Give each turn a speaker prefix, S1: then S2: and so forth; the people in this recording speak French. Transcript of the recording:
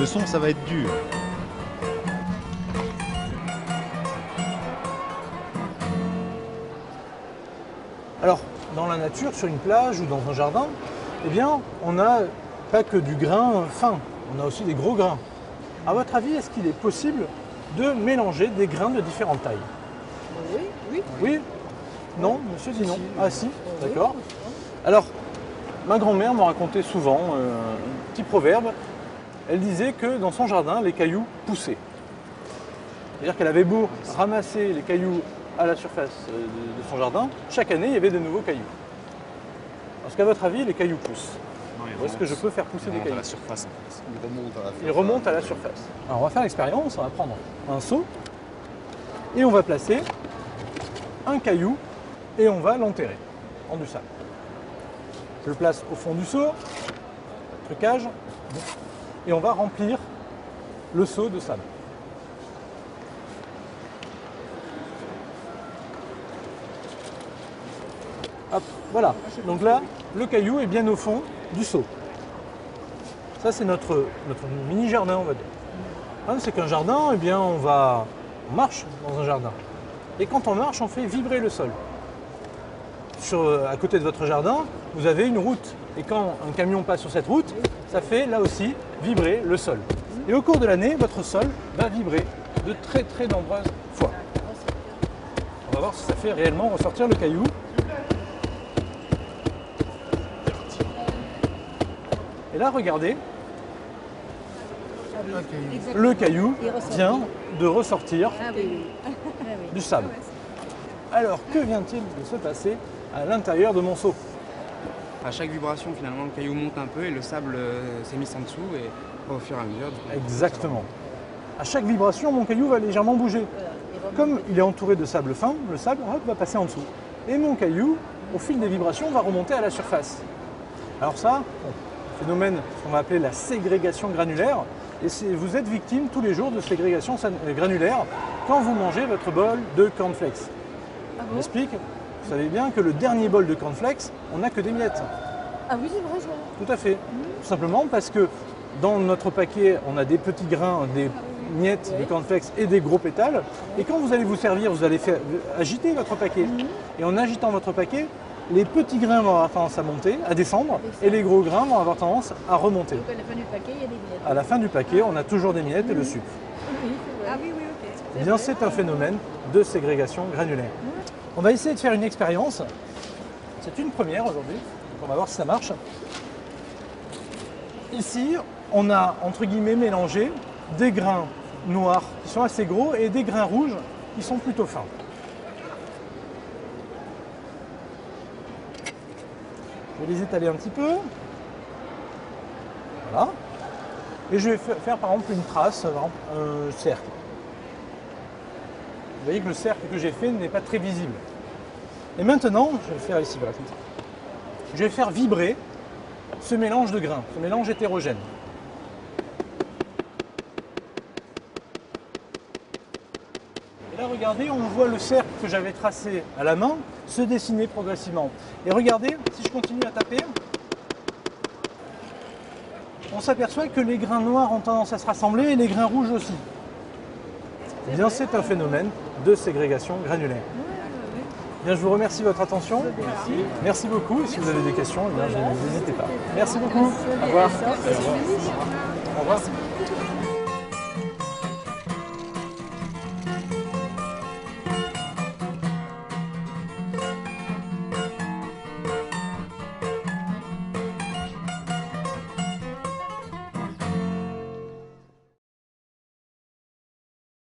S1: Le son, ça va être dur.
S2: Alors, dans la nature, sur une plage ou dans un jardin, eh bien, on n'a pas que du grain fin, on a aussi des gros grains. À votre avis, est-ce qu'il est possible de mélanger des grains de différentes tailles?
S3: Oui, oui.
S2: Oui? Non? Monsieur dit non. Ah si? D'accord. Alors, ma grand-mère m'a raconté souvent un petit proverbe. Elle disait que dans son jardin, les cailloux poussaient. C'est-à-dire qu'elle avait beau ramasser les cailloux à la surface de son jardin, chaque année, il y avait de nouveaux cailloux. Est-ce qu'à votre avis, les cailloux poussent? Ou est-ce que je peux faire pousser des cailloux?
S1: À la surface.
S2: Ils remontent à la surface. Alors on va faire l'expérience, on va prendre un seau et on va placer un caillou et on va l'enterrer en du sable. Je le place au fond du seau, trucage, et on va remplir le seau de sable. Hop, voilà. Donc là, le caillou est bien au fond du seau. Ça, c'est notre mini jardin, on va dire. C'est qu'un jardin, eh bien, on marche dans un jardin. Et quand on marche, on fait vibrer le sol. À côté de votre jardin, vous avez une route. Et quand un camion passe sur cette route, ça fait là aussi vibrer le sol. Et au cours de l'année, votre sol va vibrer de très très nombreuses fois. On va voir si ça fait réellement ressortir le caillou. Et là, regardez, le caillou vient de ressortir du sable. Alors, que vient-il de se passer à l'intérieur de mon seau?
S4: À chaque vibration, finalement, le caillou monte un peu et le sable s'est mis en dessous et au fur et à mesure.
S2: Exactement. À chaque vibration, mon caillou va légèrement bouger. Comme il est entouré de sable fin, le sable va passer en dessous. Et mon caillou, au fil des vibrations, va remonter à la surface. Alors ça, phénomène qu'on va appeler la ségrégation granulaire. Et vous êtes victime tous les jours de ségrégation granulaire quand vous mangez votre bol de cornflakes. Je m'explique. Vous savez bien que le dernier bol de cornflakes, on n'a que des miettes.
S3: Ah oui, c'est vrai, ça.
S2: Tout à fait. Tout simplement parce que dans notre paquet, on a des petits grains, des miettes de cornflakes et des gros pétales. Et quand vous allez vous servir, vous allez agiter votre paquet. Et en agitant votre paquet, les petits grains vont avoir tendance à monter, à descendre, et les gros grains vont avoir tendance à remonter.
S3: Donc à la fin du paquet, il y a des miettes.
S2: À la fin du paquet, on a toujours des miettes et le sucre.
S3: Ah oui, oui, ok.
S2: Eh bien, c'est un phénomène de ségrégation granulaire. On va essayer de faire une expérience. C'est une première aujourd'hui. On va voir si ça marche. Ici, on a entre guillemets mélangé des grains noirs qui sont assez gros et des grains rouges qui sont plutôt fins. Je vais les étaler un petit peu. Voilà. Et je vais faire par exemple une trace, par exemple, un cercle. Vous voyez que le cercle que j'ai fait n'est pas très visible. Et maintenant, je vais le faire ici, voilà, comme ça. Je vais faire vibrer ce mélange de grains, ce mélange hétérogène. Et là, regardez, on voit le cercle que j'avais tracé à la main se dessiner progressivement. Et regardez, si je continue à taper, on s'aperçoit que les grains noirs ont tendance à se rassembler et les grains rouges aussi. Eh bien, c'est un phénomène de ségrégation granulaire. Bien, je vous remercie de votre attention. Merci beaucoup. Et si vous avez des questions, eh bien, n'hésitez pas. Merci beaucoup. Au revoir. Au revoir.